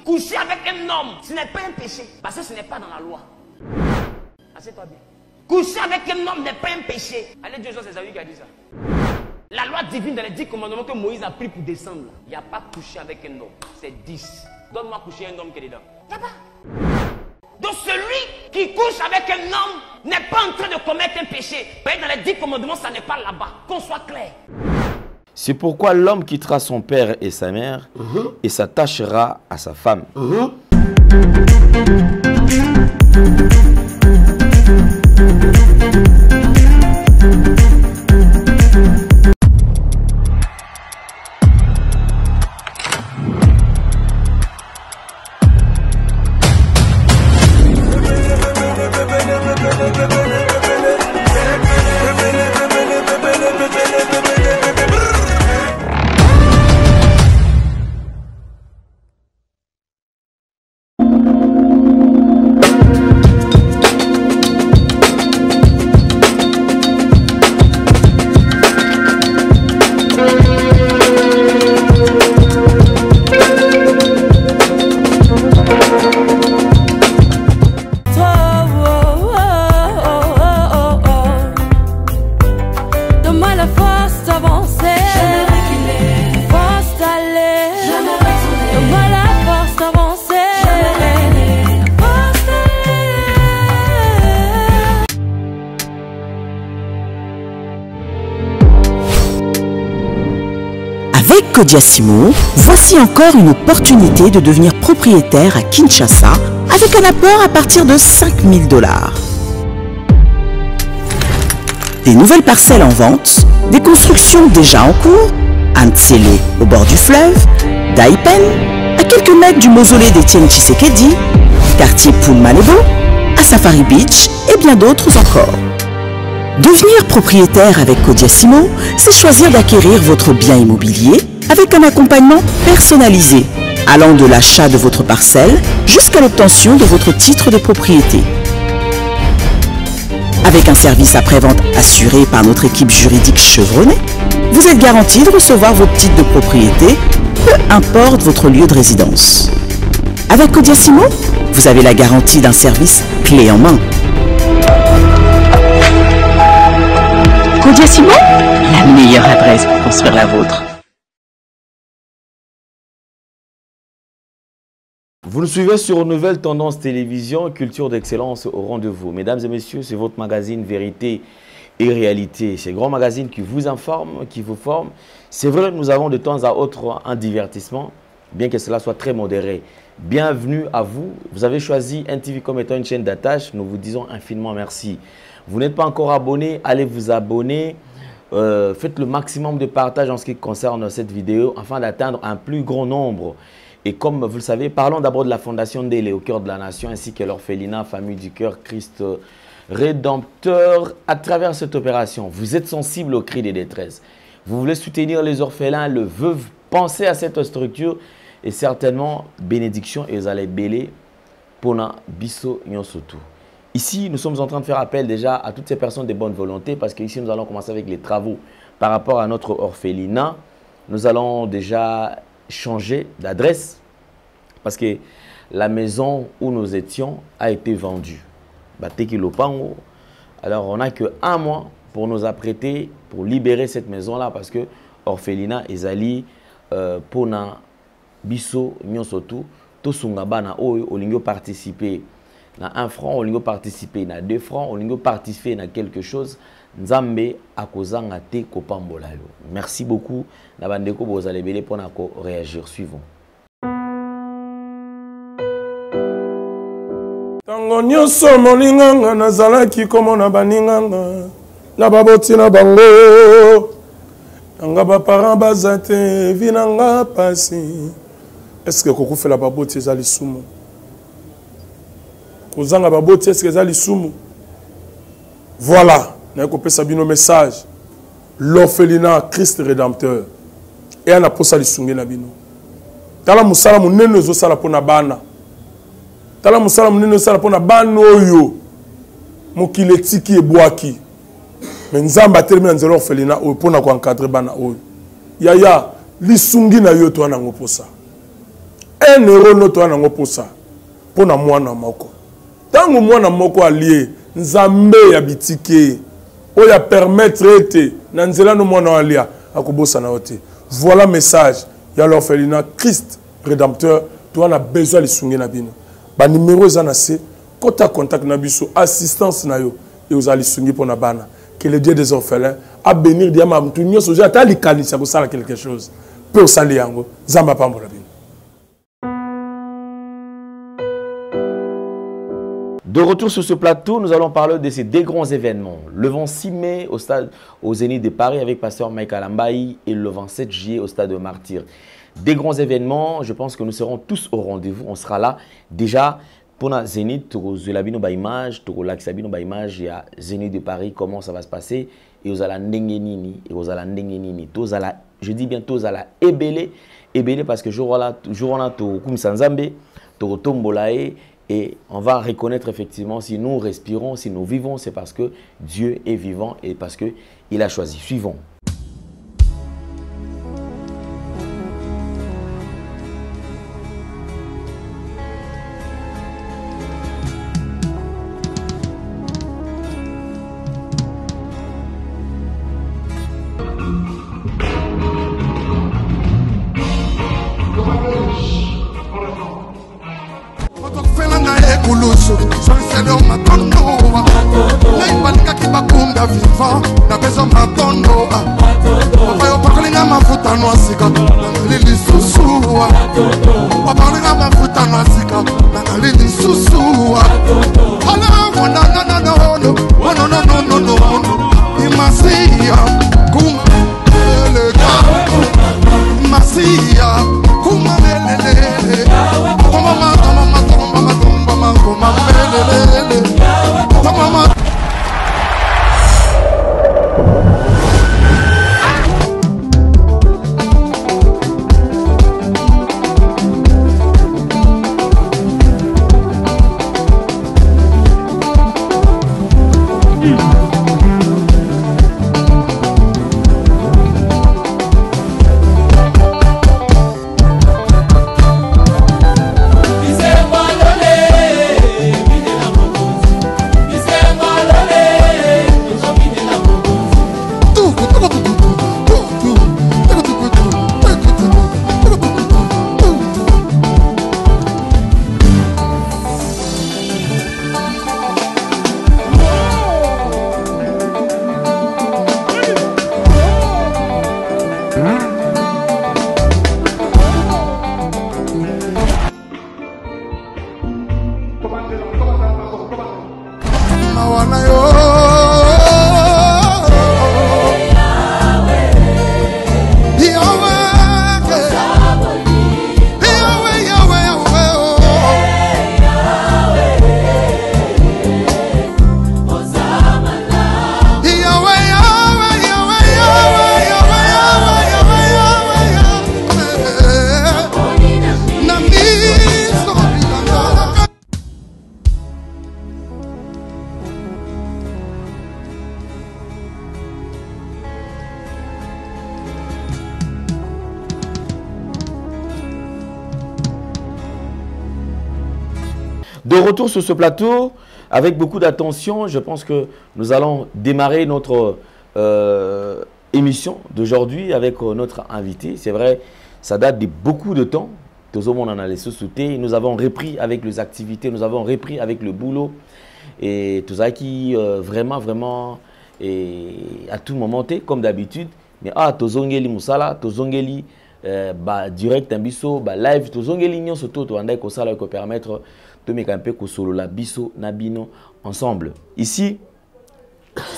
coucher avec un homme, ce n'est pas un péché. Parce que ce n'est pas dans la loi. Assieds-toi bien. Coucher avec un homme n'est pas un péché. Allez, Dieu, c'est Esaü qui a dit ça. La loi divine dans les 10 commandements que Moïse a pris pour descendre, il n'y a pas couché avec un homme. C'est 10. Donne-moi coucher un homme qui est dedans. Il n'y a pas. Donc celui qui couche avec un homme n'est pas en train de commettre un péché. Mais dans les 10 commandements, ça n'est pas là-bas. Qu'on soit clair. C'est pourquoi l'homme quittera son père et sa mère et s'attachera à sa femme. Kodiasimo, voici encore une opportunité de devenir propriétaire à Kinshasa avec un apport à partir de 5 000 $. Des nouvelles parcelles en vente, des constructions déjà en cours, à Ntsele au bord du fleuve, d'Aipen, à quelques mètres du mausolée d'Étienne Tshisekedi, quartier Poulmalebo, à Safari Beach et bien d'autres encore. Devenir propriétaire avec Kodiasimo, c'est choisir d'acquérir votre bien immobilier avec un accompagnement personnalisé, allant de l'achat de votre parcelle jusqu'à l'obtention de votre titre de propriété. Avec un service après-vente assuré par notre équipe juridique chevronnée, vous êtes garanti de recevoir vos titres de propriété, peu importe votre lieu de résidence. Avec Kodiasimo, vous avez la garantie d'un service clé en main. Kodiasimo, la meilleure adresse pour construire la vôtre. Vous nous suivez sur Nouvelle Tendance Télévision, Culture d'Excellence au rendez-vous. Mesdames et messieurs, c'est votre magazine Vérité et Réalité. C'est un grand magazine qui vous informe, qui vous forme. C'est vrai que nous avons de temps à autre un divertissement, bien que cela soit très modéré. Bienvenue à vous. Vous avez choisi NTV comme étant une chaîne d'attache. Nous vous disons infiniment merci. Vous n'êtes pas encore abonné, allez vous abonner. Faites le maximum de partage en ce qui concerne cette vidéo afin d'atteindre un plus grand nombre. Et comme vous le savez, parlons d'abord de la Fondation Ndélé au cœur de la nation ainsi que l'orphelinat Famille du Cœur Christ Rédempteur. À travers cette opération, vous êtes sensible aux cris des détresses. Vous voulez soutenir les orphelins, le veuve, pensez à cette structure et certainement bénédiction et vous allez bêler pour na biso nyonsotu. Ici, nous sommes en train de faire appel déjà à toutes ces personnes de bonne volonté parce qu'ici, nous allons commencer avec les travaux par rapport à notre orphelinat. Nous allons déjà changer d'adresse parce que la maison où nous étions a été vendue. Alors, on n'a que 1 mois pour nous apprêter, pour libérer cette maison-là parce que orphelinat ezali pour na biso nyonsotu to sungabana oyo olingo participer na 1 franc, olingo participer na 2 francs, olingo participer na quelque chose. Nzambe akozanga te kopambola yo. Merci beaucoup. Na bandeko bozale belé pour réagir. Suivons. Tango nyonso molinganga nazalaki komona baninganga na baboti na bango nanga ba parents bazate vinanga pasi. Est-ce que kokufela baboti ezali sumu? Kozanga baboti est-ce que ezali sumu? Voilà. Nous avons un message. L'orphelinat Christ Rédempteur. Et on a posé les sungé na bino. Tala musala munene zo sala pona bana. Tala musala munene sala pona bana oyo. Mokile tiki e boaki. Mais nzamba termine nzelo orphelinat oyo pona ko encadrer bana oyo. Yaya li sungi na yo to na ngoposa. 1 euro noto anango posa pour na mwana moko tango mwana moko allié nzambe ya bitike o ya permettre ete na nzela no mwana alia akobosa na ote. Voilà message ya l'orphelinat Christ rédempteur toi na besoin de sungi na bino ba numéro za na se kota contact na biso assistance na yo et aux ali sungi pour na bana que le Dieu des orphelins a bénir diama mtu nyoso ja ta likanisa ko sala quelque chose peut sali yango zamba pambola bino. De retour sur ce plateau, nous allons parler de ces deux grands événements. Le 26 mai au Zénith de Paris avec Pasteur Michael Ambaï et le 27 juillet au stade de Martyr. Des grands événements, je pense que nous serons tous au rendez-vous. On sera là déjà pour la Zénith, pour Zulabino Baimage, pour l'Axabino Baimage, il y a Zénith de Paris, comment ça va se passer. Et aux ala Ndengenini, et aux ala Ndengenini, je dis bien tous à la Ebele parce que jour là, to Kumsanzambe, to Tombolae. Et on va reconnaître effectivement si nous respirons, si nous vivons, c'est parce que Dieu est vivant et parce qu'il a choisi. Suivons. De retour sur ce plateau, avec beaucoup d'attention, je pense que nous allons démarrer notre émission d'aujourd'hui avec notre invité. C'est vrai, ça date de beaucoup de temps. Tout le monde en a laissé sauter. Nous avons repris avec les activités, nous avons repris avec le boulot. Et tout ça qui vraiment, et à tout moment, comme d'habitude. Mais tozongeli musala, tozongeli direct un biso, live, tozongeli nyon surtout, to andai ko sala ko permettre de me camper ko solo la biso nabino ensemble. Ici,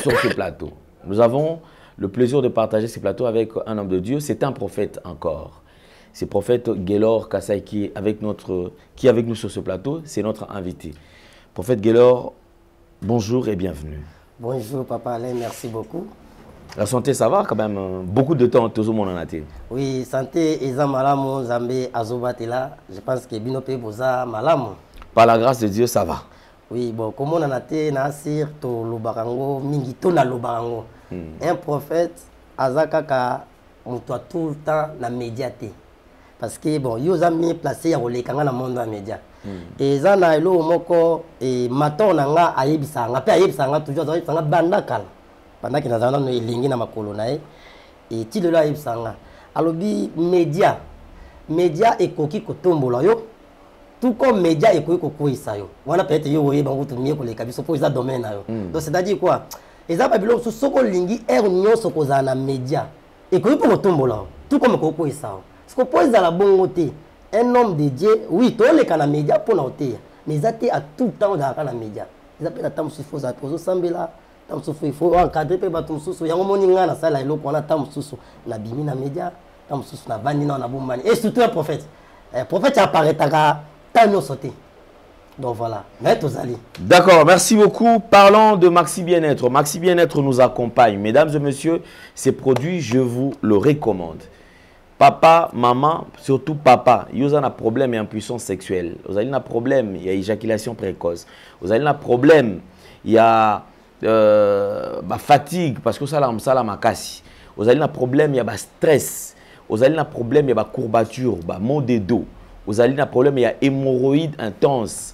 sur ce plateau, nous avons le plaisir de partager ce plateau avec un homme de Dieu. C'est un prophète encore. C'est le prophète Gaylor Kassai qui est avec nous sur ce plateau. C'est notre invité. Prophète Gaylor, bonjour et bienvenue. Bonjour Papa Alain, merci beaucoup. La santé, ça va quand même. Beaucoup de temps, tout le monde en a été. Oui, santé, Eza Malamu, Zambé, Azobatela. Je pense que Binope Boza Malamu. Par la grâce de Dieu, ça va. Oui, bon, comme on en a été, Nasir, to Lobarango, Mingito na Lobarango. Un prophète, Azakaka, on doit tout le temps la médiaté. parce que bon yo za mi placé ya kolekanga na monde ya média et za na elo moko et maton nanga ayebisanga pe ayebisanga toujours ayebisanga banda kala pendant que nazana no elingi na makolo na e et ti lelo ayebisanga alobi média ekoki kotombola yo tout comme média ekoki kokwisa yo wana peut-être yo oyeba ngutu miye koleka biso po eza domaine na yo donc c'est-à-dire quoi eza ba biloko soko lingi air nyonso kozala na média ekoki po kotombola tout comme kokwisa yo ce qu'on pose à la bonne côté un homme de Dieu oui toi les canaux médias pour l'auteur mais ça à tout temps dans les médias ils appellent à temps souffle ça pour sambela temps souffle il faut encadrer pe batum susu yango moninga na sala eloko na temps susu na bimi na média temps susu na bandi na bombani et surtout un prophète prophète apparaît à temps sauté donc voilà d'accord, merci beaucoup. Parlons de Maxi Bien-être. Maxi Bien-être nous accompagne, mesdames et messieurs. Ces produits, je vous le recommande. Papa, maman, surtout papa, vous avez un problème d'impuissance sexuelle. Vous avez un problème, il y a éjaculation précoce. Vous avez un problème, il y a fatigue parce que ça la makasi. Vous avez un problème, il y a stress. Vous avez un problème, il y a courbature, maux de dos. Vous avez un problème, il y a hémorroïdes intenses.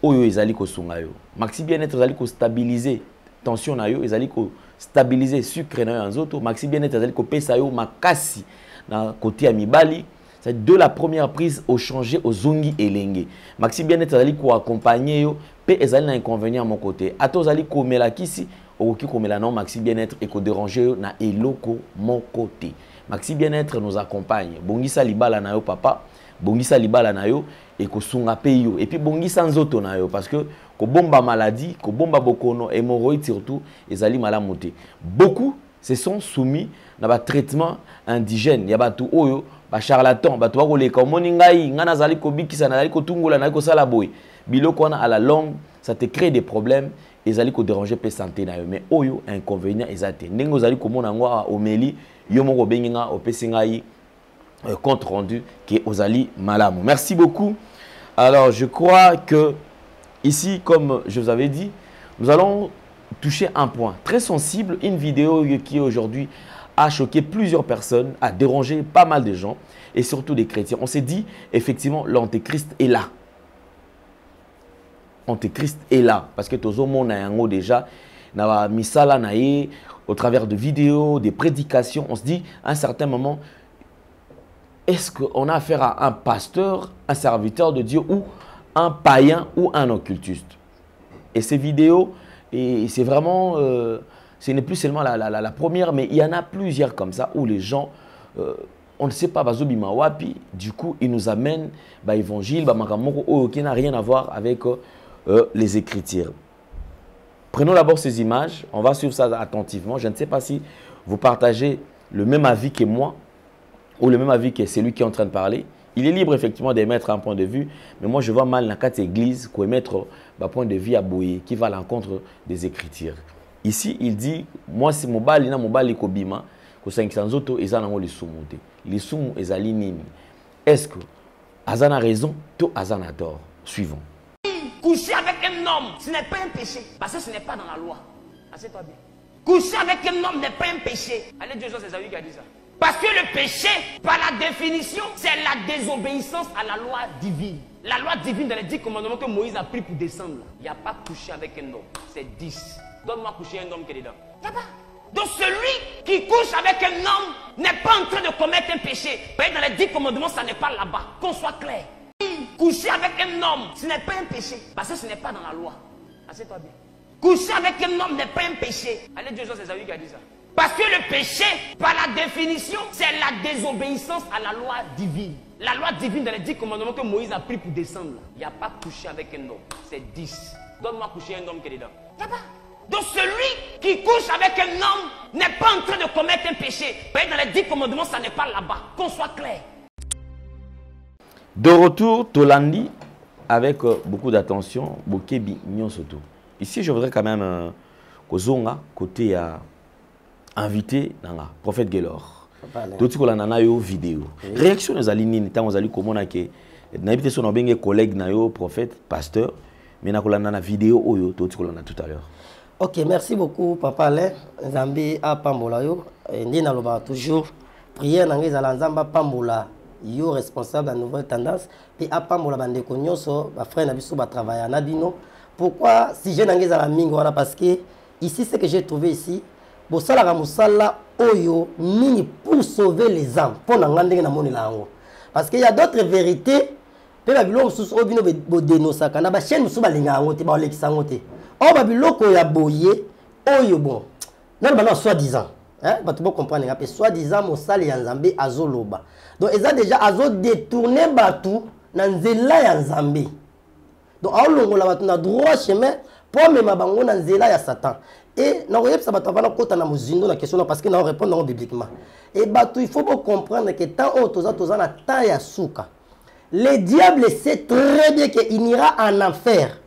Oyo ezali ko sunga yo. Maxi Bien-être ezali ko stabiliser tension na yo, ezali ko stabiliser sucre na yo nzoto. Maxi Bien-être ezali ko pesa yo makasi na côté ya mibali. C'est de la première prise au changer au zongi elenge. Maxi Bien-être ezali ko accompagner yo pe ezali na inconvénient mon côté. Ato ezali ko melakisi okoki ko melana Maxi Bien-être et ko déranger yo na eloko mon côté. Maxi Bien-être nous accompagne. Bongisa libala na yo papa, bongisa libala na yo et ko sunga pe yo et puis bongisa nzoto na yo parce que ko bomba maladie, ko bomba bokono hémorroïdes surtout ezali malamuté. Beaucoup se sont soumis na ba traitement indigène. Ya ba tu oyo ba charlatan, ba to ba koleka moningai ngana zali ko bikisa na zali ko tungola na ko sala boy. Biloko na à la longue ça te crée des problèmes et zali ko déranger pe santé na yo mais oyo inconvénient ezate. Ndengo zali ko mona ngwa omeli yo moko benginga opesingai compte rendu qui est Ozali Malamu. Merci beaucoup. Alors, je crois que ici, comme je vous avais dit, nous allons toucher un point très sensible. Une vidéo qui aujourd'hui a choqué plusieurs personnes, a dérangé pas mal de gens et surtout des chrétiens. On s'est dit, effectivement, l'antéchrist est là. Antéchrist est là. Parce que tout le monde a déjà, misala nae, au travers de vidéos, des prédications, on se dit, à un certain moment, est-ce qu'on a affaire à un pasteur, un serviteur de Dieu ou un païen ou un occultiste? Et ces vidéos, c'est vraiment, ce n'est plus seulement la première, mais il y en a plusieurs comme ça où les gens, on ne sait pas, du coup, ils nous amènent l'évangile, qui n'a rien à voir avec les Écritures. Prenons d'abord ces images, on va suivre ça attentivement. Je ne sais pas si vous partagez le même avis que moi, ou le même avis que celui qui est en train de parler. Il est libre effectivement d'émettre un point de vue, mais moi je vois mal dans la carte église qu'on émettre un point de vue à Boye qui va à l'encontre des Écritures. Ici, il dit, moi c'est mobile, mobile kobima, que 500 autres, ils ont les sous montés. Les sous, ils ont nini. Est-ce que Azan a raison, tout Azan a tort? Suivons. Coucher avec un homme, ce n'est pas un péché, parce que ce n'est pas dans la loi. Assieds-toi bien. Coucher avec un homme n'est pas un péché. Allez, Dieu, c'est Zawi qui a dit ça. Parce que le péché, par la définition, c'est la désobéissance à la loi divine. La loi divine dans les 10 commandements que Moïse a pris pour descendre. Il n'y a pas couché avec un homme. C'est 10. Donne-moi coucher un homme qui est dedans. Il n'y a pas. Donc celui qui couche avec un homme n'est pas en train de commettre un péché. Dans les 10 commandements, ça n'est pas là-bas. Qu'on soit clair. Coucher avec un homme, ce n'est pas un péché. Parce que ce n'est pas dans la loi. Assieds-toi bien. Coucher avec un homme n'est pas un péché. Allez, Dieu, c'est Zawi qui a dit ça. Parce que le péché, par la définition, c'est la désobéissance à la loi divine. La loi divine dans les 10 commandements que Moïse a pris pour descendre. Il n'y a pas couché avec un homme. C'est 10. Donne-moi coucher un homme qui est dedans. Il n'y a pas. Donc celui qui couche avec un homme n'est pas en train de commettre un péché. Dans les 10 commandements, ça n'est pas là-bas. Qu'on soit clair. De retour, Tolandi, avec beaucoup d'attention, Bokebi Nyonsoto. Ici, je voudrais quand même Kozonga, côté invité, prophète Gelor. Tout ce qu'on a eu vidéo. Réaction aux alignes, tant aux alignes comme on a que n'habite son bien collègue nayo prophète pasteur, mais na kolana vidéo oyo tout ce qu'on a tout à l'heure. Ok, merci beaucoup papa Alain. Zambi a pambola yo. Ndi na loba toujours prière na ngeza la nzamba pambola yo responsable de la nouvelle tendance et apambola bandeko nyonso ba frère na biso ba travailler na bino. Pourquoi si je n'engage à la mingo voilà parce que ici ce que j'ai trouvé ici bosala ka musala oyo mini pour sauver les âmes pour n'engendre na moni lango parce qu'il y a d'autres vérités pe ba biloko susu obino bo dénoncer na ba chaîne musu ba linga ngo te ba lekisa ngo te o ba biloko ya boye oyo bon na ba soi-disant hein ba tu peux comprendre nga pe soi-disant mosali ya Nzambe azoloba donc ils ont déjà azo détourner batu na nzela ya Nzambe donc aolongola batu na droit chemin pour mema bango na nzela ya Satan et na oyebisa batu avana kota na mozindo na question parce que na répondre bibliquement et batu il faut comprendre que tant toza na temps ya suka le diable sait très bien qu'il ira en enfer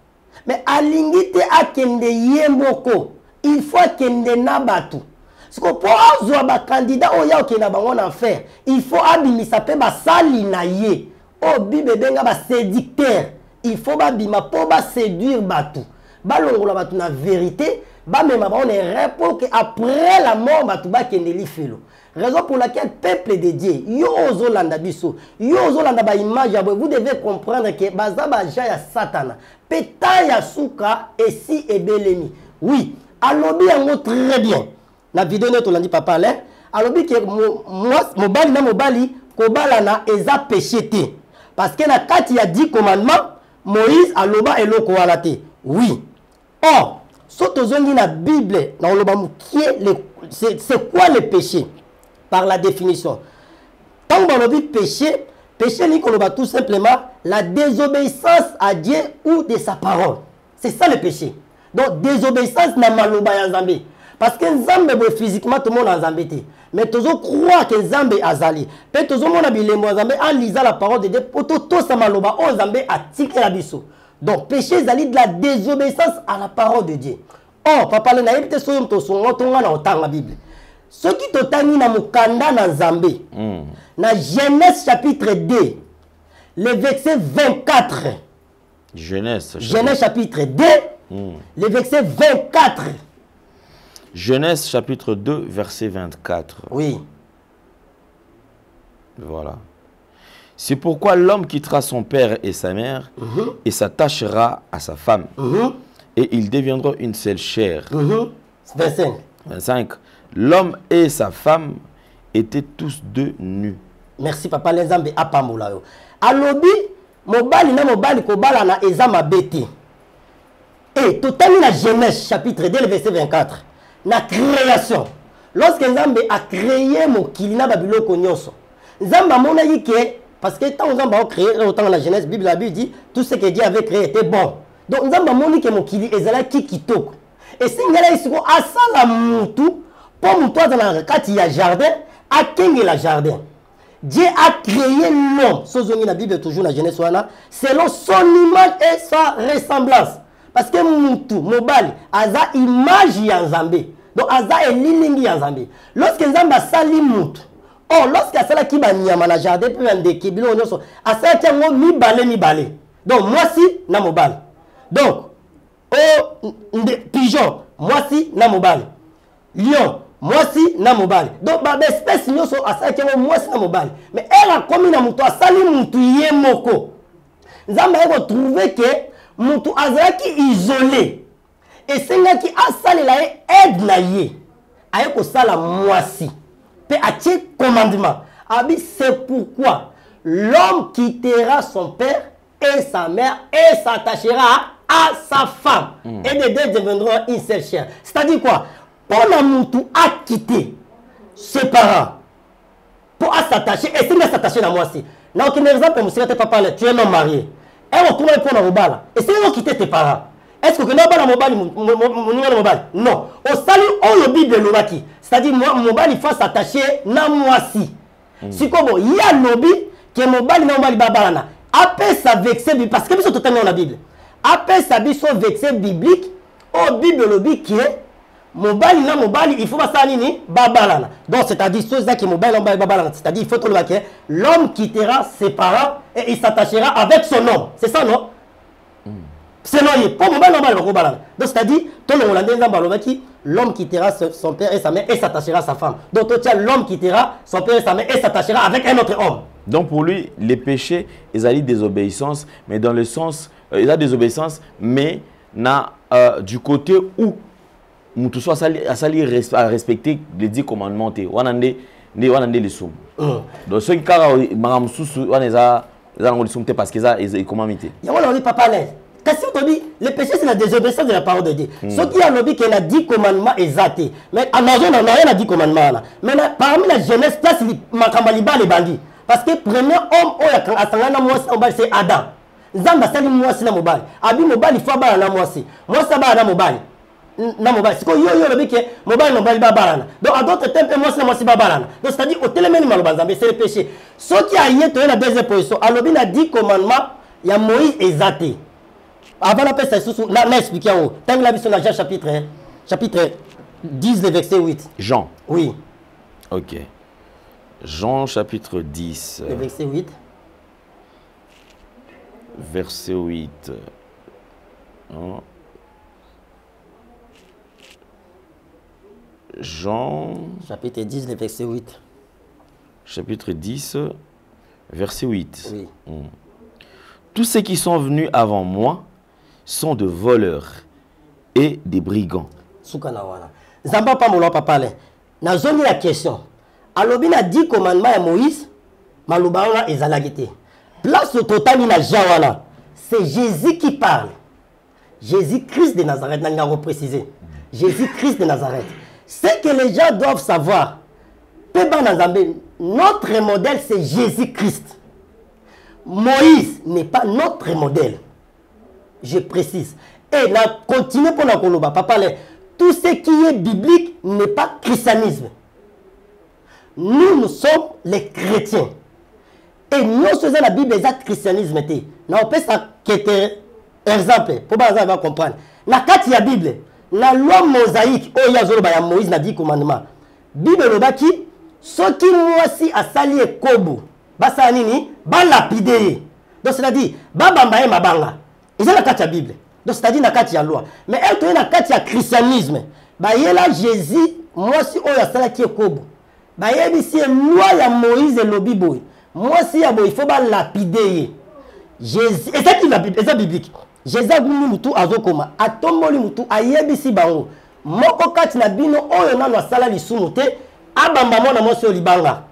mais alingite akende yemboko il faut akende na batu parce que pour azwa ba candidat oya okenda bango en enfer il faut abimisa pe ba sali na ye o bible benga ba séducteur il faut babima pour ba séduire batu balongola batu na vérité ba mema ba on est repos que après la mort batu ba kendeli felo raison pour laquelle peuple de Dieu yo ozolanda biso yo ozolanda ba image vous devez comprendre que baza ba ja ya satana peta ya suka et si ebelemi oui alobi yango très bien na vidéo neto landi papa là alobi que mobali na mobali kobalana eza péché te parce que na kati ya 10 commandements Moïse aloba eloko wala te oui or soto zongi na Bible na oloba c'est quoi le péché par la définition tant que l'on péché péché ni koloba tout simplement la désobéissance à Dieu ou de sa parole c'est ça le péché donc désobéissance na maloba ya Nzambe parce que Nzambe bo physiquement tout le monde a Nzambe te mais toujours croire que Nzambe azali pe toujours mona bilembo Nzambe en lisant la parole de Dieu poto to sa maloba o Nzambe atiki la biso donc péché zali de la désobéissance à la parole de Dieu. Oh papa le na yebite so yom to songo to nga na otanga Bible ce qui totani na mukanda na Nzambe na Genèse chapitre 2 le verset 24 Genèse chapitre 2 le verset 24 Genèse chapitre 2 verset 24 oui voilà. C'est pourquoi l'homme quittera son père et sa mère et s'attachera à sa femme. Et ils deviendront une seule chair. 25. L'homme et sa femme étaient tous deux nus. Merci papa Nzambe apambola yo. Alobi mobali na mobali kobala na eza mabete. Et totali na Genèse chapitre 2 verset 24. Na création. Lorsque Nzambe a créé mokili na babiloko nyonso. Nzambe amona yike parce que tant Nzambe a créé autant la Genèse Bible la Bible dit tout ce que Dieu avait créé était bon. Donc Nzambe amoni ke mokili ezala kitoko. Et si ngala isiko asala mutu pour mutu dans kati ya jardin akenge la jardin. Dieu a créé l'homme. Sozongi la Bible toujours la Genèse wana selon son image et sa ressemblance. Parce que mutu mobali aza image ya Nzambe. Donc aza elilingi ya Nzambe. Lorsque Nzambe asali mutu oh, lorsque asala ki ba nyama na jardin pe ndeke bilo nyonso asala ki ngo mibale donc moi si na mobali donc oh pigeon moi si na mobali lion moi si na mobali donc ba espèce nyonso asala ki ngo moi si na mobali mais elle a commis na mutu asali mutu ye moko Nzambe a trouvé que mutu azala ki isolé et senga ki asali la aide na ye aye ko sala moi si à commandement. C'est pourquoi l'homme quittera son père et sa mère et s'attachera à sa femme. Et les deux deviendront une seule chair. C'est-à-dire quoi? Pour la moutou à quitter ses parents pour s'attacher et si s'attacher à moi aussi. Là, aucun exemple, tu papa, tu es un homme marié. Et on commence pour la mobile. Et si on quitte tes parents. Est-ce que nous avons mobile? Non. Au salut, on le Bible le baki. C'est-à-dire, mobile, il faut s'attacher na moi-ci. Si comme il y a lobby que mobile na mobile babalana. Après ça vexé parce que nous sommes totalement dans la Bible. Après ça biso vexé biblique au Bible lobby qui est mobile na mobile il faut pas ça nini babalana. Donc c'est-à-dire ceux qui mobile na mobile babalana. C'est-à-dire il faut que l'homme quittera ses parents et il s'attachera avec son homme. C'est ça non? C'est non, pour mon donc c'est-à-dire, l'homme quittera son père et sa mère et s'attachera à sa femme. Donc l'homme quittera son père et sa mère et s'attachera avec un autre homme. Donc pour lui, les péchés, ils ont désobéissance, mais dans le sens, ils ont désobéissance, mais du côté où nous soit à respecter les 10 commandements. On a les somme. Donc ceux qui ont parce qu'ils ont commandé. Il y a papa question les péchés c'est la désobéissance de la parole de Dieu. Ceux qui ont lobby qui a 10 commandements exactés. Mais Amazon n'a rien à 10 commandements. Mais parmi la jeunesse, place Makambaliba les bandits. Parce que le premier homme c'est Adam. Zamba sali mwasi na mobali. Abi mobali fa bala na mwasi. Mwasi bala na mobali. Na mobali. Siko yo lobi ke mobali ba bala. Donc à d'autres temps mwasi ba bala. Donc c'est-à-dire au télémeni maloba Nzambe c'est le péché. Ceux qui a yé to la deuxième position, alobi na 10 commandements, il y a Moïse exacté. Avant la paix c'est sous na expliquer en haut. Tant la vision dans Jean chapitre 10 le verset 8. Jean. Oui. OK. Jean chapitre 10. Le verset 8. Verset 8. Jean. Chapitre 10, le verset 8. Chapitre 10, verset 8. Oui. Tous ceux qui sont venus avant moi sont de voleurs et des brigands. Soukanawana. Zamba pa molo papa le. Na zone la question. Alobi na 10 commandements à Moïse, malubaona ezalagité. Place au total na Jawana. C'est Jésus qui parle. Jésus-Christ de Nazareth, n'a pas précisé. Jésus-Christ de Nazareth. Ce que les gens doivent savoir, notre modèle c'est Jésus-Christ. Moïse n'est pas notre modèle. Je précise. Et là, continuez pour la Koloba. Papa, tout ce qui est biblique n'est pas christianisme. Nous sommes les chrétiens. Et nous faisons la Bible exact christianisme. Nous on peut ça exemple pour que vous comprendre. Na kati ya Bible, la loi mosaïque o ya zolo ba ya Moïse na 10 commandements. Bible lo baki soki mwasi asali ekobo. Basa nini? Ba lapider. Donc c'est-à-dire ba bamba e mabanga. Ils la kati ya Bible. Donc c'est-à-dire na kati ya loi. Mais elle to na kati ya christianisme. Ba yela Jésus mwasi o ya sala ki ekobo. Ba yebi si loi ya Moïse et lobi boy. Mwasi ya boy il faut ba lapider. Jésus, et ça qui est biblique. Jésus a dit mutu azokoma, atomboli mutu ayebisi bango. Moko kati na bino oyo na sala lisumu te, abamba mona mosi olibanga.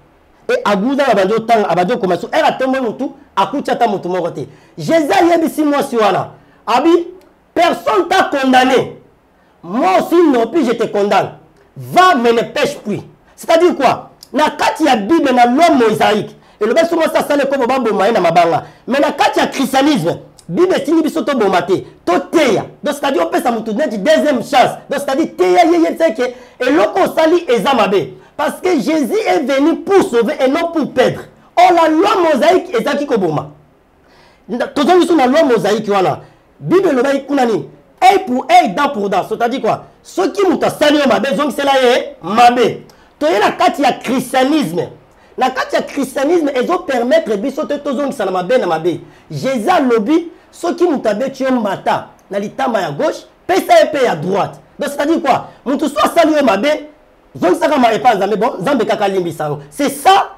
Et aguza na banjo tanga abajo koma so era tomboli mutu akucha ta mutu moko te. Jésus ayebisi mosi wana. Abi personne t'a condamné. Moi aussi non plus je te condamne. Va mais ne pêche plus. C'est-à-dire quoi? Na kati ya Bible na loi mosaïque. Et le best ça ça le comme bambo maïna mabanga. Mais na kati ya christianisme, Bible tini biso to bomate, to teya. Donc c'est-à-dire on peut ça mutu net deuxième chance. Donc c'est-à-dire teya yeye tseke et loko sali ezamabe parce que Jésus est venu pour sauver et non pour perdre. Oh la loi mosaïque ezaki ko boma. Tozo biso na loi mosaïque wana. Bible lo bayi kunani œil pour œil, dent pour dent. C'est-à-dire quoi? Ce qui muta sali mabe donc c'est là mabe. To yena kati ya christianisme. La carte du christianisme, ils vont permettre biso te tozongi sana mabe na mabe. Jésus lobby ceux qui mutabe tu mata na litama ya gauche, pesa épée à droite. Donc c'est-à-dire quoi? Mutu soit sali mabe, zongi saka ma epa nzambe bon, nzambe kaka limbi sango. C'est ça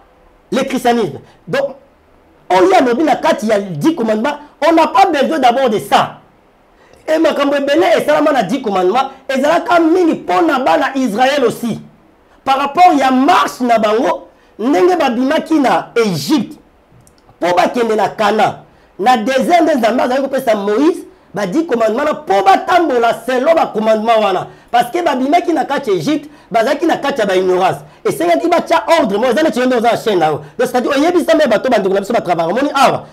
le christianisme. Donc on y a lobby la carte il y a 10 commandements, on n'a pas besoin d'abord de ça. Et makambo belé et salama na 10 commandements, et zalaka mingi pona bana Israël aussi. Par rapport il y a marche na bango ndenge babimaki na Égypte po bakende na Kana na désert de Nzambe azali kopesa Moïse ba 10 commandements po batambola selon ba commandement wana parce que babimaki na kati Égypte bazaki na kati ya ba ignorance et c'est ngati batia ordre mo ezana tshendo za chaîne là donc c'est-à-dire oyebisa me bato bandeko na biso ba travailler moni awa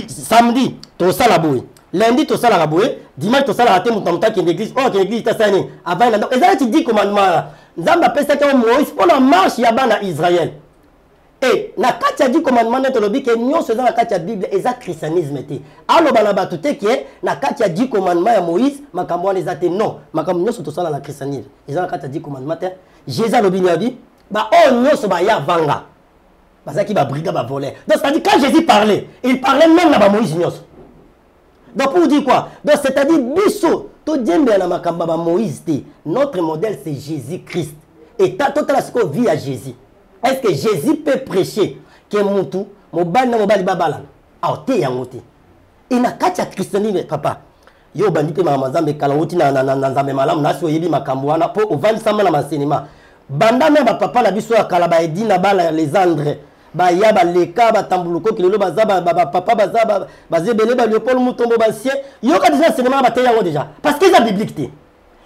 samedi to sala boy lundi to sala boy dimanche to sala raté mutamta ki l'église oh ki l'église ta sani avant na ezana 10 commandements Nzambe apesa ka Moïse pour la marche ya bana Israël. Et na kati ya 10 commandements neto lobi ke nyonso eza na kati ya Bible eza christianisme te. Aloba na bato te ke na kati ya 10 commandements ya Moïse makambo wana eza te non. Makambo nyonso tosala na christianisme. Eza na kati ya 10 commandements te. Jésus lobi ni abi ba o nyonso ba ya vanga. Bazaki ba briga ba voler. Donc c'est-à-dire quand Jésus parlait, il parlait même na ba Moïse nyonso. Donc pour dire quoi? Donc c'est-à-dire biso to djembe na makamba ba Moïse te. Notre modèle c'est Jésus-Christ. Et ta toute la vie à Jésus. Est-ce que Jésus peut prêcher que Moutou, mobali na mobali babala aw te yango te et na kati ya christianisme papa yo bandi pe mama nzambe kala wuti na nzambe malamu na so yebi makambo wana po ovalisama na masenema banda me ba papa na biso ya kala ba edina bala Alexandre ba ya ba leka ba tambuluko kilelo baza ba papa baza bazebele ba Léopold Mutombo basien yo ka déjà enseignement ba te yango déjà parce que ça biblique te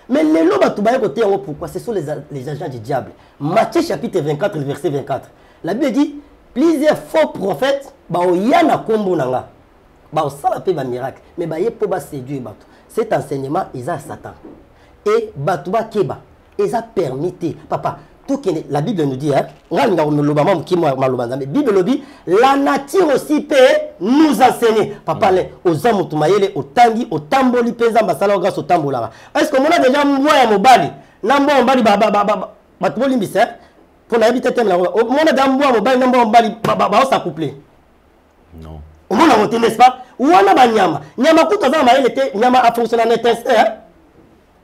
mais les lots ba tubaye côté yango pourquoi ce sont les agents du diable. Matthieu chapitre 24 verset 24 la Bible dit plusieurs faux prophètes ba oyana kombo nanga ba osala pe ba miracle mais ba ye po ba séduire bato. Cet enseignement ils a Satan et bato ba keba ils a permis papa tout que la Bible nous dit hein la Bible nous dit la nature aussi peut nous enseigner papa aux hommes tumayele au tangi au tamboli penza basala grâce au tambola est-ce que on a déjà mboya mobali na mboya mobali ba tuboli mbisa pour na habiter thème la on a déjà mboya mobali na mboya mobali ba s'accoupler non on a monté n'est-ce pas ou on a ba nyama kutu za mayele te nyama a fonctionner en étincelle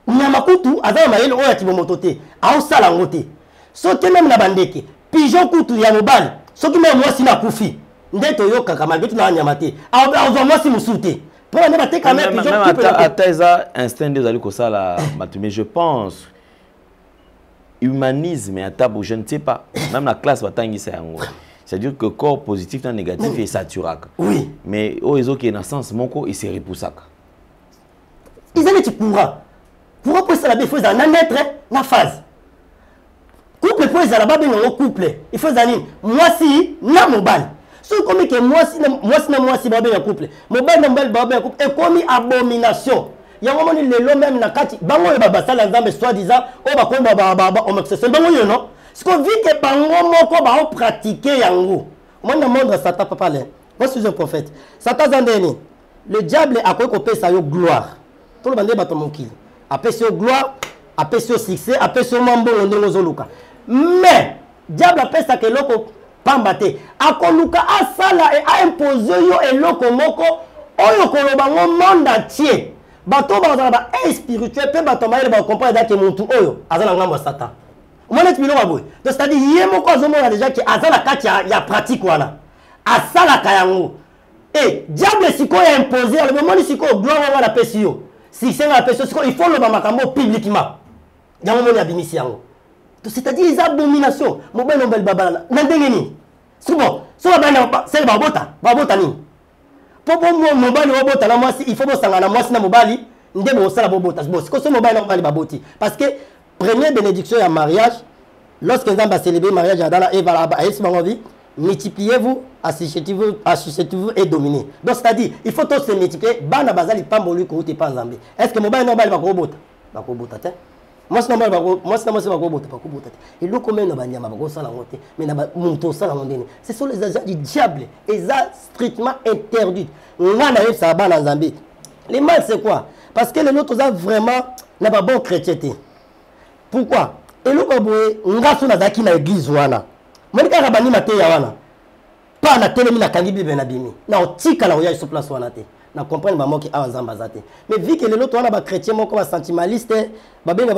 nyama kutu za mayele oya tibomoto te a osala ngote soki même na bandeke pigeon kutu ya mobali soki même mwasi na kufi ndeto yoka kama bitu na nyama te azo mwasi musute pour na bateka même pigeon kutu ateza instinct des ali kosala mais je pense humanisme et table je ne sais pas même la classe batangisa yango c'est-à-dire que corps positif et négatif est saturé oui mais au ezo qui est dans sens moko il se repoussaka ils allaient tu courant pour ça la défaut dans naître na phase couple pour ça là-bas ben couple il faut zanine moi si na mobile so comme que moi si ba ben couple mobile na mobile ba ben couple et comme abomination ya ngomoni lelo même na kati bango e baba sala nzambe soit disant o ba ko ba homosexuel bango yo non ce qu'on vit que bango moko ba pratiquer yango moi na monde Satan papa là moi suis un prophète Satan zandeni le diable a quoi copier ça yo gloire tout le bande ba ton mokili après ce gloire après ce succès après ce mambo ndongo zoluka mais diable appelle ça que loko pambate akoluka asala et a imposé yo eloko moko oyo koloba ngo monde entier bato ba ba spirituel pe bato maile ba comprendre que muntu oyo azala ngamba Satan mwana tibilo baboy donc c'est à dire ye moko azomona déjà que azala kati ya pratique wana asala kayango et diable siko ya imposer le moment siko gloire wana pesi yo si c'est la personne il faut le makambo publiquement yango moni abimisi yango c'est-à-dire les abominations mobile nombel babala na ndenge ni souvent so ba c'est babota ni popo mobile babota na mwasi il faut bosanga na mwasi na mobali ndebo osala babota bon c'est que so mobile nombali baboti parce que première bénédiction ya mariage lorsque Nzambe a célébré mariage à Dana et voilà a esi bango vie multipliez-vous associez-vous et dominez donc c'est-à-dire il faut tous se multiplier bana bazali pamboli ko te pa Nzambe est-ce que mobile nombali bakobota te moi c'est normal moi c'est bakobota et le commun na banyama bakosala ngote mais na muntu osala ngondene ce sont les agents du diable et ça strictement interdit ngana yeb sa bana Nzambe les mal c'est quoi parce que les autres ont vraiment na ba bon chrétien. Pourquoi et le boye ngaso na zaki na église wana monika rabani mate ya wana pa na telemi na kangi bibe na bimi na otika la oya sur place wana te na comprendre ba moki a Nzamba zate mais vu que les autres wana ba chrétien moko ba sentimentaliste ba benga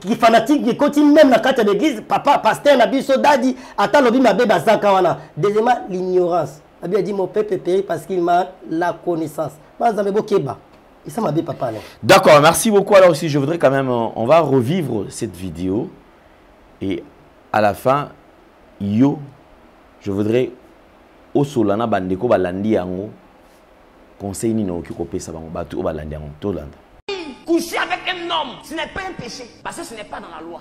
qui fanatique qui continue même na carte d'église papa pasteur na biso dadi ata lobi mabe bazaka wana deuxièmement l'ignorance a bien dit mon peuple périt parce qu'il manque la connaissance ba Nzambe bokeba. D'accord, merci beaucoup. Alors aussi, je voudrais quand même, on va revivre cette vidéo et à la fin, je voudrais au solana bandeko balandi yango conseil ni no kikope sa bango batu balandi yango to landa. Coucher avec un homme, ce n'est pas un péché parce que ce n'est pas dans la loi.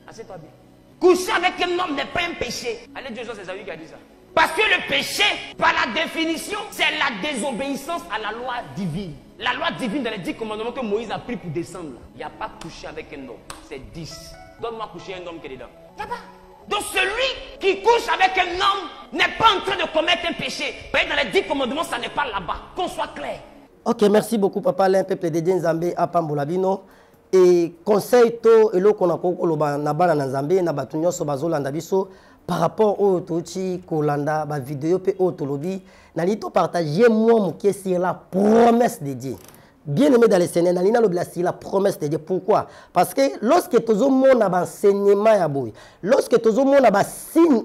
Assieds-toi bien. Coucher avec un homme n'est pas un péché. Allez, Dieu c'est Esaü qui a dit ça. Parce que le péché, par la définition, c'est la désobéissance à la loi divine. La loi divine dans les 10 commandements que Moïse a pris pour descendre, il n'y a pas couché avec un homme. C'est 10. Donne-moi coucher un homme qui est dedans. Il n'y a pas. Donc celui qui couche avec un homme n'est pas en train de commettre un péché. Dans les 10 commandements, ça n'est pas là-bas. Qu'on soit clair. Ok, merci beaucoup, papa. L'un peuple de Nzambe à Pambolabino. Et conseil to elo konako koloba na bana na Nzambe na batunyo so bazolanda biso par rapport au Tochi Kolanda, ma vidéo pe au Tolobi, n'allez pas partager moi mon sur la promesse de Dieu. bien aimé dans le Seigneur, c'est la promesse de Dieu. Pourquoi? Parce que lorsque tu as un enseignement, lorsque tu as un signe,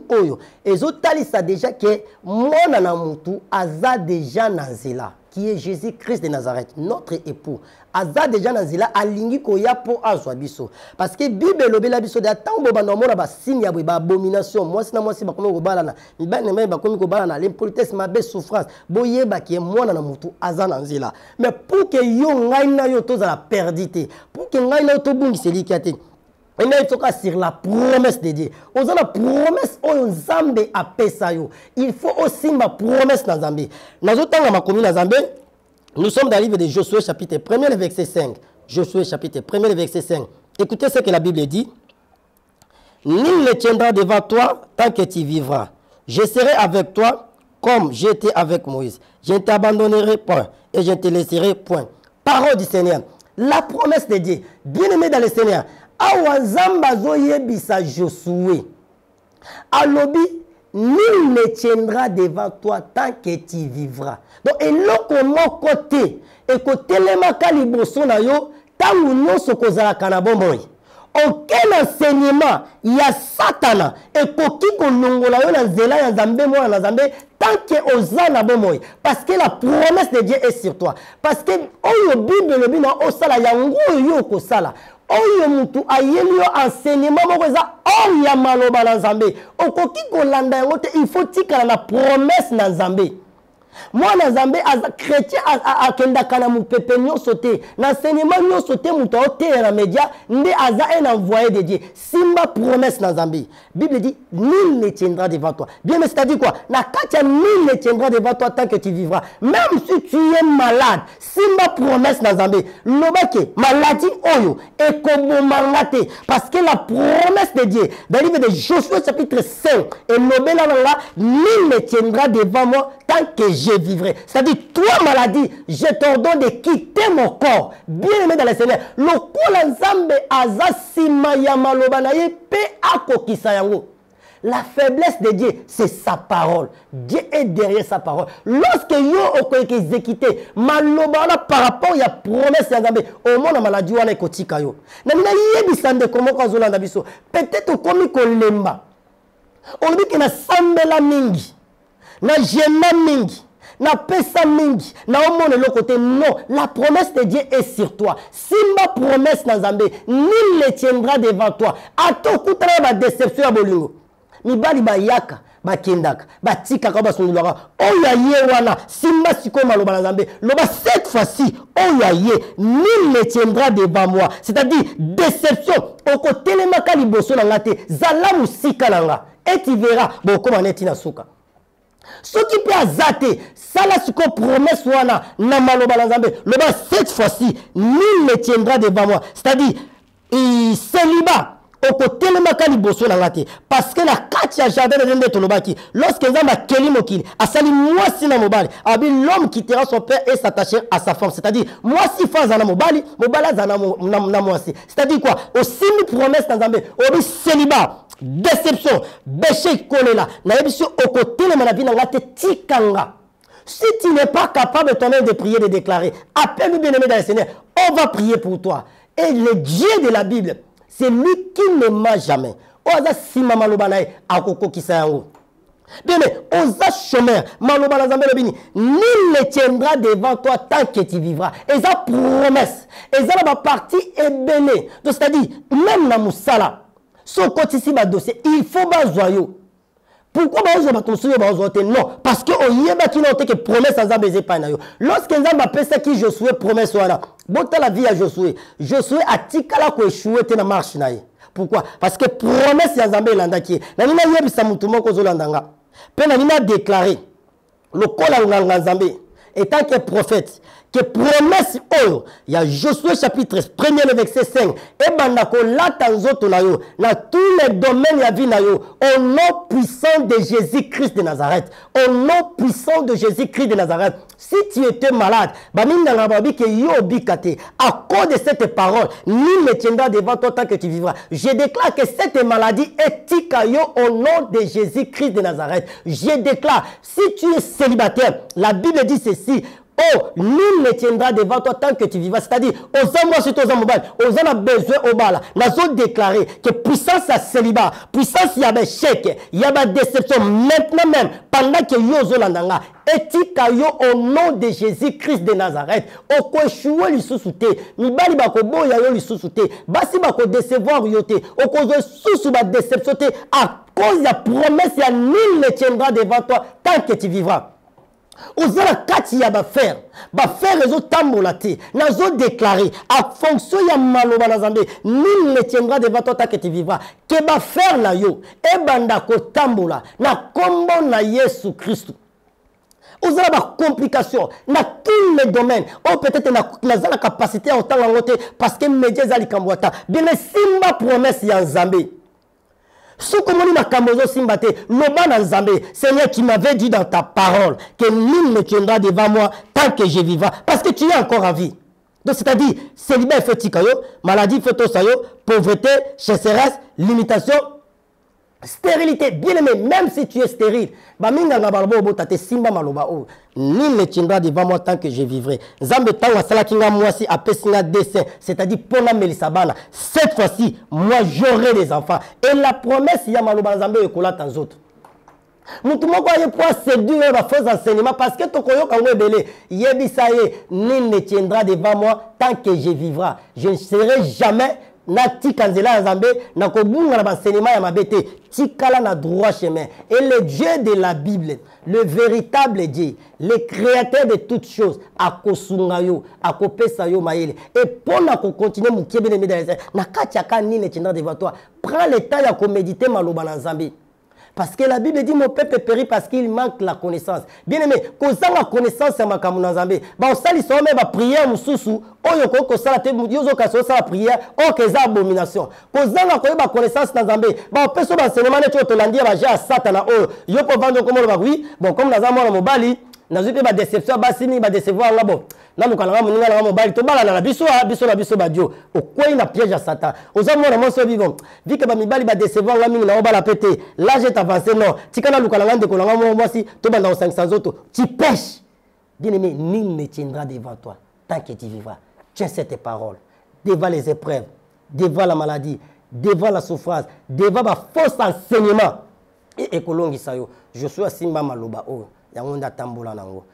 et tu déjà que mon anamutu aza déjà nanzela, qui est Jésus-Christ de Nazareth, notre époux. Aza déjà nanzela alingi koya po azwa biso. Parce que Bible lobela biso de tango bandomona ba signe ya ba abomination. Moi si ba komi ko balana, mi ba ne ba komi ko balana, l'impolitesse ma be souffrance. Boyeba ki mwana na mutu aza nanzela. Mais pour que yo ngai na yo to za la perdite, pour que ngai na yo to bungi selikate. Et là, il faut sur la promesse de Dieu. On a la promesse au Zambé à Pesayo. Il faut aussi ma promesse dans Zambé. Nous sommes dans le livre de Josué chapitre 1, le verset 5. Josué chapitre 1, le verset 5. Écoutez ce que la Bible dit. Nul ne tiendra devant toi tant que tu vivras. Je serai avec toi comme j'étais avec Moïse. Je ne t'abandonnerai point et je ne te laisserai point. Parole du Seigneur. La promesse de Dieu. Bien-aimé dans le Seigneur. Awazamba zoyebisa Josué. Alobi, nul ne tiendra devant toi tant que tu vivras. Donc, et l'autre mon côté, et côté les makaliboso na yo, tangu nyonso kozala kanabo moy. Aucun enseignement, il y a Satana, et koki konongola yo na zela ya Nzambe mo na Nzambe, tant que ozana bomoy. Parce que la promesse de Dieu est sur toi. Parce que oyo Bible le bino osala yango yo ko sala. Oyo mutu ayeli yo enseignement moko eza oya maloba na Nzambe. Okoki kolanda yango te, il faut tikala na promesse na Nzambe. Moi na Nzambe as chrétien akenda kana mupepe nyonso te. Na enseignement nyonso te mutu ote na média nde aza un envoyé de Dieu. Simba promesse na Nzambe. Bible dit nul ne tiendra devant toi. Bien mais c'est-à-dire quoi? Na katia nul ne tiendra devant toi tant que tu vivras. Même si tu es malade, simba promesse na Nzambe. Lobake maladie oyo ekobomangate parce que la promesse de Dieu dans le livre de Josué chapitre 5 et lobela là nul ne tiendra devant moi tant que je vivrai. C'est-à-dire, toi, maladie, je t'ordonne de quitter mon corps. Bien aimé dans le Seigneur. Le kola nzambe azasima ya malobanaye pe akokisa yango. La faiblesse de Dieu, c'est sa parole. Dieu est derrière sa parole. Lorsque yo okoki exécuter malobana par rapport à promesse ya nzambe, au monde maladie wana ekotika yo. Na mina yebisande komo ko zolanda biso. Peut-être komi kolemba. On dit que na sambela mingi. Na jema mingi, na pesa mingi, na omone le côté non, la promesse de Dieu est sur toi. Si ma promesse na Nzambe, nul ne tiendra devant toi. Ato kutana ba déception ya bolingo. Mibali ba yaka, ba kendaka, ba tika ka ba sungulaka. Oya ye wana, simba siko maloba na Nzambe. Loba cette fois-ci, oya ye, nul ne tiendra devant moi. C'est-à-dire déception. Oko telemaka liboso na ngate, zala musika na nga. Et tu verras, bon comment est inasuka. Ce qui peut azate, ça la suko promesse wana na maloba na Nzambe. Loba cette fois-ci, nul ne tiendra devant moi. C'est-à-dire, célibat. Au côté le makali bosso na ngate. Parce que la katia jardin de Nzambe tolobaki. Lorsque Nzamba keli mokili, asali moi si na mobali, abi l'homme quittera son père et s'attacher à sa femme. C'est-à-dire, moi si fa zana mobali, mobala zana na moi si. C'est-à-dire quoi? Aussi une promesse na Nzambe, obi célibat. Déception, béché kolela, na yebisio au côté le manavi na ngate tikanga. Si tu n'es pas capable toi-même de prier, de déclarer, appelle-nous bien-aimé dans le Seigneur, on va prier pour toi. Et le Dieu de la Bible, c'est lui qui ne ment jamais. Oza sima malobanae akoko kisayango. Bien mais oza chômeur malobana Nzambe lobini, nul ne tiendra devant toi tant que tu vivras. Et ça promesse. Et ça la partie est bénie. Donc c'est-à-dire même na musala. So côté ici ba dossier, il faut ba joyeux. Pourquoi ba joyeux ba construire ba joyeux? Non, parce que on yeba ki na que promesse Nzambe ezapa na yo. Lorsque Nzambe pesa ki Josué promesse wana, bota la vie à Josué. Josué a tikala ko échouer te na marche na ye. Pourquoi? Parce que promesse ya Nzambe landa ki. Na nina yebisa mutu moko zolandanga. Pe na nina déclarer le kola nganga Nzambe étant que prophète que promesse oyo ya Josué chapitre 1er le verset 5 et bandako lata nzoto na yo na tous les domaines ya vie na yo au nom puissant de Jésus-Christ de Nazareth, au nom puissant de Jésus-Christ de Nazareth. Si tu étais malade, baminda na babi que yo bikate à cause de cette parole, nul ne tiendra devant toi tant que tu vivras. Je déclare que cette maladie est tikayo au nom de Jésus-Christ de Nazareth. Je déclare, si tu es célibataire, la Bible dit ceci. Oh, nul ne tiendra devant toi tant que tu vivras. C'est-à-dire, aux moi si tu as mobile, aux a besoin au bal. Nous avons déclaré que puissance à célibat, puissance il y a des chèques, il y a des déceptions. Maintenant même, pendant que yo landanga, etika yo au nom de Jésus-Christ de Nazareth, au ko échouer li sous-souté, mi bali ba ko boya yo li sous-souté, basi ba ko décevoir yo te, au ko sous ba déception te, à cause de la promesse, il y a nul ne tiendra devant toi tant que tu vivras. Ozala kati ya bafer ezo tambola te nazo déclaré à fonction ya maloba na Nzambe nul ne tiendra devant toi tant que tu vivras ke bafer na yo ebanda ko tambola na kombo na Yesu Christ. Ozala ba complication na tous les domaines ou peut-être na zala capacité à autant langote parce que médias ali kambwata bien simba promesse ya Nzambe. Seigneur, tu m'avais dit dans ta parole que nul ne tiendra devant moi tant que je vivrai. Parce que tu es encore en vie. Donc, c'est-à-dire, célibat fait maladie fait pauvreté, chasseresse, limitation, stérilité. Bien aimé, même si tu es stérile, nul ne tiendra devant moi tant que je vivrai. Cette fois-ci, moi j'aurai des enfants. Et la promesse, il y a maloba Nzambe ekola dans autres. Mutu moko aye pour séduire les faux enseignements parce que tokoyo kango belé yebisaye nul ne tiendra devant moi tant que je vivrai. Je ne serai jamais Nati kanzela Nzambe na kobunga na enseignement ya mabete tikala na droit chemin. Et le Dieu de la Bible, le véritable Dieu, le créateur de toutes choses, akosungayo, akopesayo maele. Et pour na continuer mon kiebe de dans na katiaka ni ne tiendra devant toi. Prends le temps ya ko méditer maloba na Nzambe. Parce que la Bible dit mon peuple périt parce qu'il manque la connaissance. Bien aimé, quand on a la connaissance à Makamu Nzambe, on sali so me ba prière mususu, oyo ko sala te yozo ka so sala prière, o que za abomination. Quand on a ko ba connaissance Nzambe, ba peso ba enseignement ne to landia ba ja satana oyo. Yo ko vendre comme ba oui, bon comme nazamo na mobali, nazupe ba déception ba sini ba décevoir là bon. Na lukala nga muninga na mobali to bala na biso ba dio. O ko ina piège à Satan. Ozamo na monso vivant. Vi que ba mibali ba décevoir nga mingi na obala pété. Là j'ai avancé non. Tikana lukala nga ndeko nga mo mwasi to banda au 500 autres. Tu pêches. Bien aimé, nul ne tiendra devant toi tant que tu vivras. Tiens cette parole devant les épreuves, devant la maladie, devant la souffrance, devant ma fausse enseignement. Et ekolongi sayo. Je suis Simba Maloba o. Yangonda tambola nango.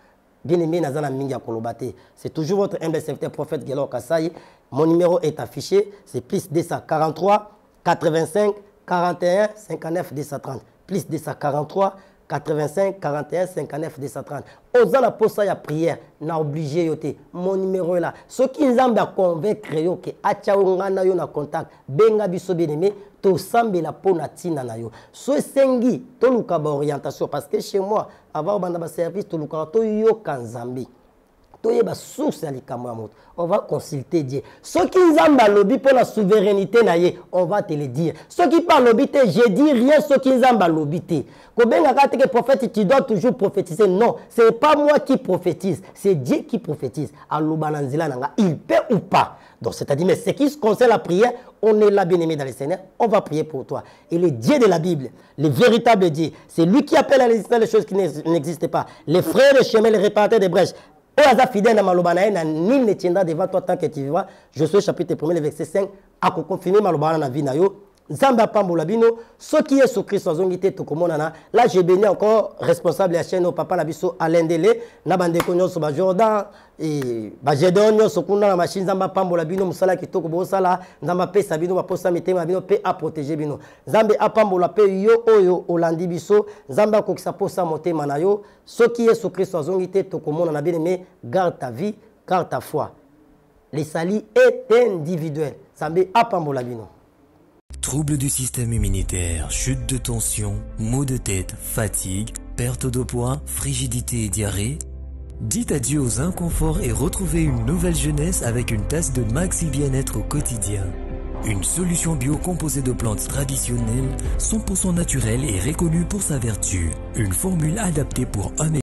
Bien aimé, Nazana Mingia Kolobate. C'est toujours votre humble serviteur prophète Gelor Kassaï. Mon numéro est affiché. C'est plus 243 85 41 59 230. Plus 243 85 41 59 230. Osana posa ya prière. Na obligé yote. Mon numéro est là. Ce qui nous a convaincre yo que achaongana yo na contact. Benga biso bien aimé. To sambe la pona tina na yo. So sengi to luka ba orientation parce que chez moi avant banda ba service to luka to yo kanzambi. To yeba source ya likamwa moto. On va consulter Dieu. Ce qui nzamba lobi pour la souveraineté na ye, on va te le dire. Ce qui parle lobi te, je dis rien ce qui nzamba lobi te. Ko benga ka te prophète tu dois toujours prophétiser. Non, c'est pas moi qui prophétise, c'est Dieu qui prophétise. Aloba na nzela nanga, il peut ou pas. Donc c'est-à-dire mais ce qui concerne la prière, on est là bien aimé dans le Seigneur, on va prier pour toi. Et le Dieu de la Bible, le véritable Dieu, c'est lui qui appelle à l'existence les choses qui n'existent pas. Les frères de chemin, les réparateurs des brèches. Fidèle à Malobana, nul ne tiendra devant toi tant que tu vivras. Je suis chapitre 1, le verset 5. À confirmer Malobana na vie na yo. Zamba Pambolabino, ce qui est sous Christ, là j'ai béni encore responsable de la chaîne au papa Labiso Alain Dele, Nabande Konyo Soba Jordan, et Bajedonio Sokuna, la machine Zamba Pambolabino, Moussala Kitoko Bosala, Zamba Pe Sabino, Maposa Mitema Bino, Pe à protéger Bino. Zambe Apambola Pe Yo Oyo Olandi Biso, Zamba Koksaposa Mote Manayo, ce qui est sous Christ, Tokomona, on a bien aimé, garde ta vie, garde ta foi. Les salis est individuel. Zambe Apambolabino. Troubles du système immunitaire, chute de tension, maux de tête, fatigue, perte de poids, frigidité et diarrhée. Dites adieu aux inconforts et retrouvez une nouvelle jeunesse avec une tasse de Maxi Bien-être au quotidien. Une solution bio composée de plantes traditionnelles, 100% naturelle et reconnue pour sa vertu. Une formule adaptée pour un